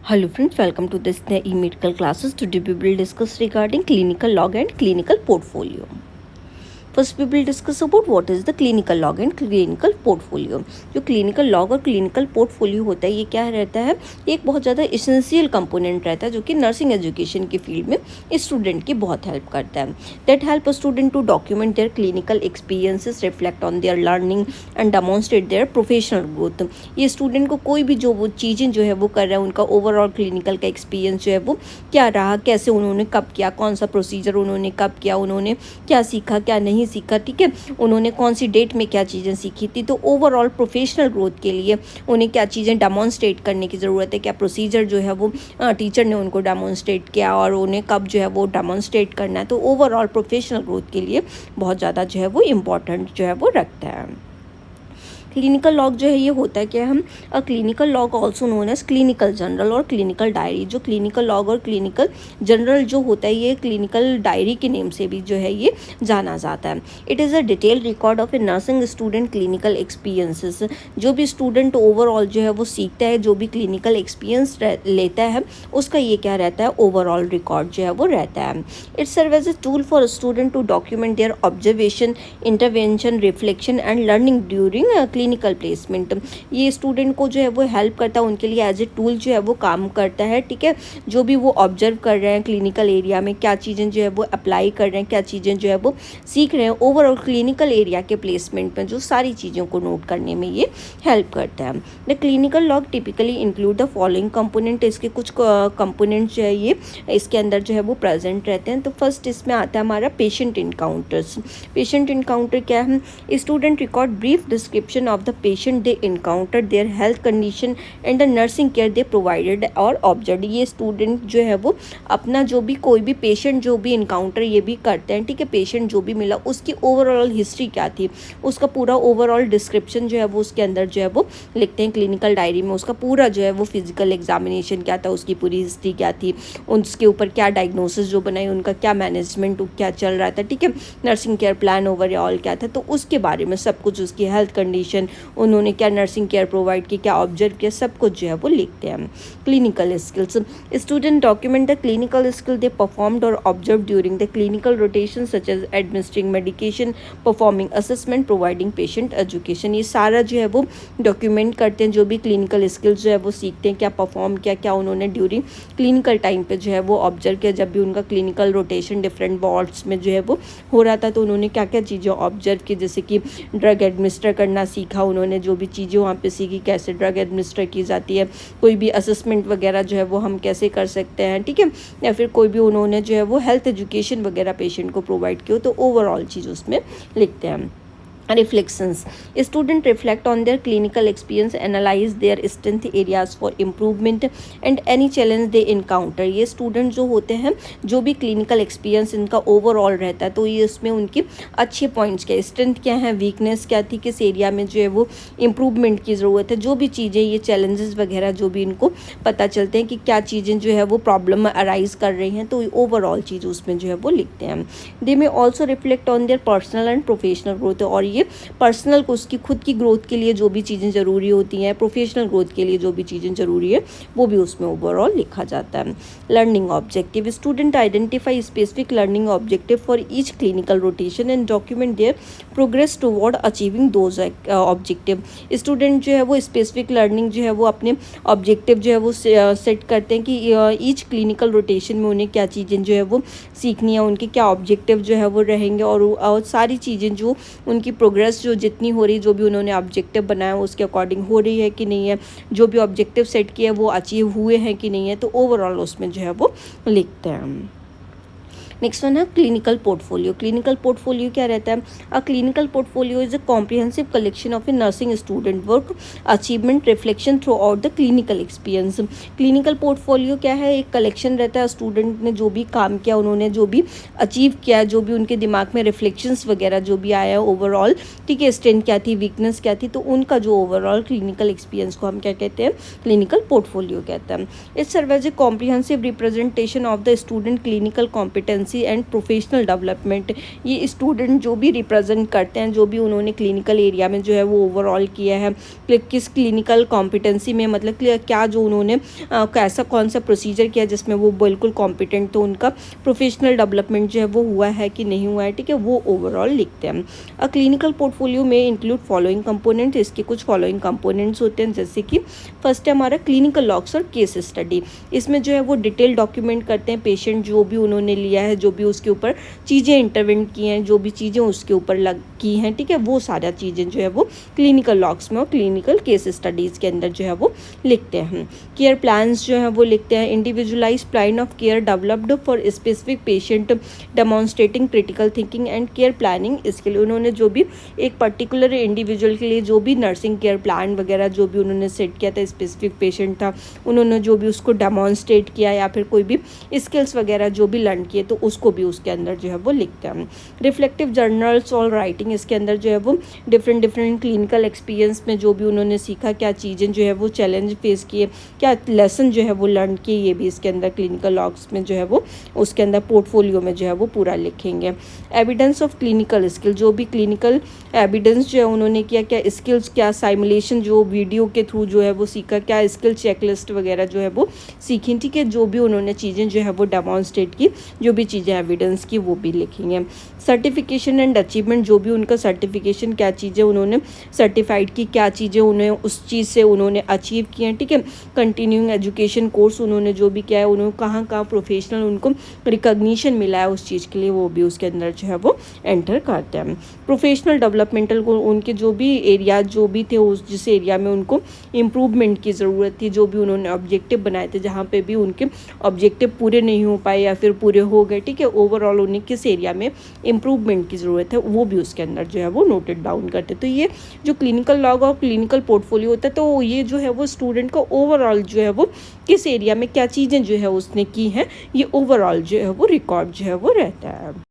Hello friends, welcome to this e-medical classes. Today we will discuss regarding clinical log and clinical portfolio. First we will discuss about what is the clinical log and clinical portfolio. जो clinical log और clinical portfolio होता है ये क्या रहता है, ये एक बहुत ज़्यादा इसेंशियल कंपोनेंट रहता है जो कि नर्सिंग एजुकेशन की फील्ड में स्टूडेंट की बहुत हेल्प करता है। That help student to document their clinical experiences, reflect on their learning and demonstrate their professional growth. ये स्टूडेंट को कोई भी जो वो चीज़ें जो है वो कर रहा है, उनका ओवरऑल क्लिनिकल का एक्सपीरियंस जो है वो क्या रहा, कैसे उन्होंने कब किया, कौन सा प्रोसीजर उन्होंने कब किया, उन्होंने क्या सीखा क्या नहीं सीखा, ठीक है, उन्होंने कौन सी डेट में क्या चीज़ें सीखी थी। तो ओवरऑल प्रोफेशनल ग्रोथ के लिए उन्हें क्या चीज़ें डेमोन्स्ट्रेट करने की ज़रूरत है, क्या प्रोसीजर जो है वो टीचर ने उनको डेमोन्स्ट्रेट किया और उन्हें कब जो है वो डेमोन्स्ट्रेट करना है। तो ओवरऑल प्रोफेशनल ग्रोथ के लिए बहुत ज़्यादा जो है वो इम्पॉर्टेंट जो है वो रखता है। क्लिनिकल लॉग जो है ये होता है कि हम clinical log also known as clinical journal और क्लिनिकल डायरी। जो क्लिनिकल लॉग और क्लिनिकल जर्नल जो होता है ये क्लिनिकल डायरी के नेम से भी जो है ये जाना जाता है। It is a detail record of A nursing student clinical experiences. जो भी स्टूडेंट ओवरऑल जो है वो सीखता है, जो भी क्लिनिकल एक्सपीरियंस लेता है, उसका ये क्या रहता है, ओवरऑल रिकॉर्ड जो है वो रहता है। It serve as a tool for student to document their observation, intervention, reflection and learning during clinical placement. ये स्टूडेंट को जो है वो हेल्प करता है, उनके लिए एज ए टूल जो है वो काम करता है, ठीक है। जो भी वो ऑब्जर्व कर रहे हैं क्लिनिकल एरिया में, क्या चीज़ें जो है वो अप्लाई कर रहे हैं, क्या चीज़ें जो है वो सीख रहे हैं, ओवरऑल क्लिनिकल एरिया के प्लेसमेंट में जो सारी चीज़ों को नोट करने में ये हेल्प करता है। The clinical log typically include the following component. इसके कुछ कंपोनेंट जो है ये इसके अंदर जो है वो प्रेजेंट रहते हैं। तो फर्स्ट इसमें आता है हमारा पेशेंट इनकाउंटर्स। पेशेंट इनकाउंटर क्या है, student record brief description of the patient they encountered, their health condition and the nursing care they provided or observed। ये स्टूडेंट जो है वो अपना जो भी कोई भी पेशेंट जो भी इनकाउंटर ये भी करते हैं, ठीक है, पेशेंट जो भी मिला उसकी ओवरऑल हिस्ट्री क्या थी, उसका पूरा ओवरऑल डिस्क्रिप्शन जो है वो उसके अंदर जो है वो लिखते हैं क्लिनिकल डायरी में। उसका पूरा जो है वो फिजिकल एग्जामिनेशन क्या था, उसकी पूरी हिस्ट्री क्या थी, उसके ऊपर क्या डायग्नोसिस जो बनाई, उनका क्या मैनेजमेंट क्या चल रहा था, ठीक है, नर्सिंग केयर प्लान ओवरऑल क्या था, तो उसके बारे में सब कुछ, उसकी हेल्थ कंडीशन, उन्होंने क्या नर्सिंग केयर प्रोवाइड की, क्या ऑब्जर्व किया, सब कुछ जो है वो लिखते हैं। Clinical skills, student document the clinical skill they performed और observe during the clinical rotation such as administering medication, performing assessment, providing patient education. ये सारा जो है वो डॉक्यूमेंट करते हैं, जो भी क्लिनिकल स्किल्स जो है वो सीखते हैं, क्या परफॉर्म किया, क्या उन्होंने ड्यूरिंग क्लिनिकल टाइम पे जो है वो ऑब्जर्व किया, जब भी उनका क्लिनिकल रोटेशन डिफरेंट वार्ड्स में जो है वो हो रहा था, तो उन्होंने क्या क्या चीज़ें ऑब्जर्व की, जैसे कि ड्रग एडमिनिस्टर करना सीखा उन्होंने, जो भी चीज़ें वहाँ पे सीखी, कैसे ड्रग एडमिनिस्टर की जाती है, कोई भी असेसमेंट वगैरह जो है वो हम कैसे कर सकते हैं, ठीक है, या फिर कोई भी उन्होंने जो है वो हेल्थ एजुकेशन वगैरह पेशेंट को प्रोवाइड की हो, तो ओवरऑल चीज़ उसमें लिखते हैं। Reflections, student reflect on their clinical experience, analyze their strength areas for improvement and any challenge they encounter। ये स्टूडेंट जो होते हैं, जो भी क्लिनिकल एक्सपीरियंस इनका ओवरऑल रहता है, तो ये उसमें उनके अच्छे पॉइंट्स क्या, स्ट्रेंथ क्या है, वीकनेस क्या थी, किस एरिया में जो है वो इम्प्रूवमेंट की ज़रूरत है, जो भी चीज़ें ये चैलेंजेस वगैरह जो भी इनको पता चलते हैं कि क्या चीज़ें जो है वो प्रॉब्लम अराइज कर रही हैं, तो ओवरऑल चीज़ उसमें जो है वो लिखते हैं। दे में also reflect on their personal and professional growth, और ये पर्सनल को उसकी खुद की ग्रोथ के लिए जो भी चीज़ें ज़रूरी होती हैं, प्रोफेशनल ग्रोथ के लिए जो भी चीज़ें ज़रूरी है, वो भी उसमें ओवरऑल लिखा जाता है। Learning objective, student identify specific learning objective for each clinical rotation and document there progress toward achieving those objective. Student जो है वो स्पेसिफिक लर्निंग जो है वो अपने ऑब्जेक्टिव जो है वो सेट करते हैं कि ईच क्लिनिकल रोटेशन में उन्हें क्या चीज़ें जो है वो सीखनी है, उनके क्या ऑब्जेक्टिव जो है वो रहेंगे, और सारी चीज़ें जो उनकी प्रोग्रेस जो जितनी हो रही, जो भी उन्होंने ऑब्जेक्टिव बनाया उसके अकॉर्डिंग हो रही है कि नहीं है, जो भी ऑब्जेक्टिव सेट किया वो अचीव हुए हैं कि नहीं है, तो ओवरऑल उसमें जो है वो लिखते हैं। नेक्स्ट वन है क्लिनिकल पोर्टफोलियो। क्लिनिकल पोर्टफोलियो क्या रहता है, a clinical portfolio is a comprehensive collection of A nursing student work achievement reflection through out the clinical experience. Clinical portfolio क्या है, एक कलेक्शन रहता है, स्टूडेंट ने जो भी काम किया, उन्होंने जो भी अचीव किया, जो भी उनके दिमाग में रिफ्लेक्शंस वगैरह जो भी आया ओवरऑल, ठीक है, स्ट्रेंथ क्या थी, वीकनेस क्या थी, तो उनका जो ओवरऑल क्लिनिकल एक्सपीरियंस को हम क्या कहते हैं, क्लिनिकल पोर्टफोलियो कहते हैं। It serve as a comprehensive representation of the student clinical competence competency and professional development, ये स्टूडेंट जो भी रिप्रेजेंट करते हैं, जो भी उन्होंने क्लिनिकल एरिया में जो है वो ओवरऑल किया है, किस क्लिनिकल कॉम्पिटेंसी में, मतलब क्या जो उन्होंने कैसा कौन सा प्रोसीजर किया जिसमें वो बिल्कुल कॉम्पिटेंट, तो उनका प्रोफेशनल डेवलपमेंट जो है वो हुआ है कि नहीं हुआ है, ठीक है, वो ओवरऑल लिखते हैं। अ क्लिनिकल पोर्टफोलियो में इंक्लूड फॉलोइंग कंपोनेंट, इसके कुछ फॉलोइंग कंपोनेंट्स होते हैं, जैसे कि फर्स्ट है हमारा क्लिनिकल लॉग्स और केस स्टडी। इसमें जो है वो डिटेल डॉक्यूमेंट करते हैं पेशेंट जो भी उन्होंने लिया है, जो भी उसके ऊपर चीज़ें इंटरवेंट की हैं, जो भी चीज़ें उसके ऊपर लग की हैं, ठीक है, वो सारा चीज़ें जो है वो क्लिनिकल लॉग्स में और क्लिनिकल केस स्टडीज़ के अंदर जो है वो लिखते हैं। केयर प्लान्स जो है वो लिखते हैं, individualise plan of care developed for specific patient demonstrating critical thinking and care planning. इसके लिए उन्होंने जो भी एक पर्टिकुलर इंडिविजुअल के लिए जो भी नर्सिंग केयर प्लान वगैरह जो भी उन्होंने सेट किया था, स्पेसिफिक पेशेंट था, उन्होंने जो भी उसको डेमोन्स्ट्रेट किया या फिर कोई भी स्किल्स वगैरह जो भी लर्न किए, तो उसको भी उसके अंदर जो है वो लिखते हैं। रिफ्लेक्टिव जर्नल्स और राइटिंग, इसके अंदर जो है वो डिफरेंट क्लिनिकल एक्सपीरियंस में जो भी उन्होंने सीखा, क्या चीज़ें जो है वो चैलेंज फेस किए, क्या लेसन जो है वो लर्न किए, ये भी इसके अंदर क्लिनिकल लॉग्स में जो है वो उसके अंदर पोर्टफोलियो में जो है वो पूरा लिखेंगे। एविडेंस ऑफ क्लिनिकल स्किल, जो भी क्लिनिकल एविडेंस जो है उन्होंने किया, क्या स्किल्स, क्या साइमुलेशन जो वीडियो के थ्रू जो है वो सीखा, क्या स्किल चेकलिस्ट वगैरह जो है वो सीखी, ठीक है, जो भी उन्होंने चीज़ें जो है वो डेमोन्स्ट्रेट की, जो भी चीज़ें एविडेंस की, वो भी लिखेंगे। सर्टिफिकेशन एंड अचीवमेंट, जो भी उनका सर्टिफिकेशन, क्या चीज़ें उन्होंने सर्टिफाइड की, क्या चीज़ें उन्हें उस चीज़ से उन्होंने अचीव की हैं, ठीक है। कंटिन्यूइंग एजुकेशन कोर्स उन्होंने जो भी किया है, उन्होंने कहाँ प्रोफेशनल उनको रिकॉग्निशन मिला है उस चीज़ के लिए, वो भी उसके अंदर जो है वो एंटर करते हैं। प्रोफेशनल डेवलपमेंटल को उनके जो भी एरिया जो भी थे, उस जिस एरिया में उनको इम्प्रूवमेंट की ज़रूरत थी, जो भी उन्होंने ऑब्जेक्टिव बनाए थे, जहाँ पे भी उनके ऑब्जेक्टिव पूरे नहीं हो पाए या फिर पूरे हो गए, ठीक है, ओवरऑल उन्हें किस एरिया में इम्प्रूवमेंट की ज़रूरत है, वो भी उसके अंदर जो है वो नोटेड डाउन करते। तो ये जो क्लिनिकल लॉग और क्लिनिकल पोर्टफोलियो होता है, तो ये जो है वो स्टूडेंट को ओवरऑल जो है वो किस एरिया में क्या चीज़ें जो है उसने की हैं, ये ओवरऑल जो है वो रिकॉर्ड जो है वो रहता है।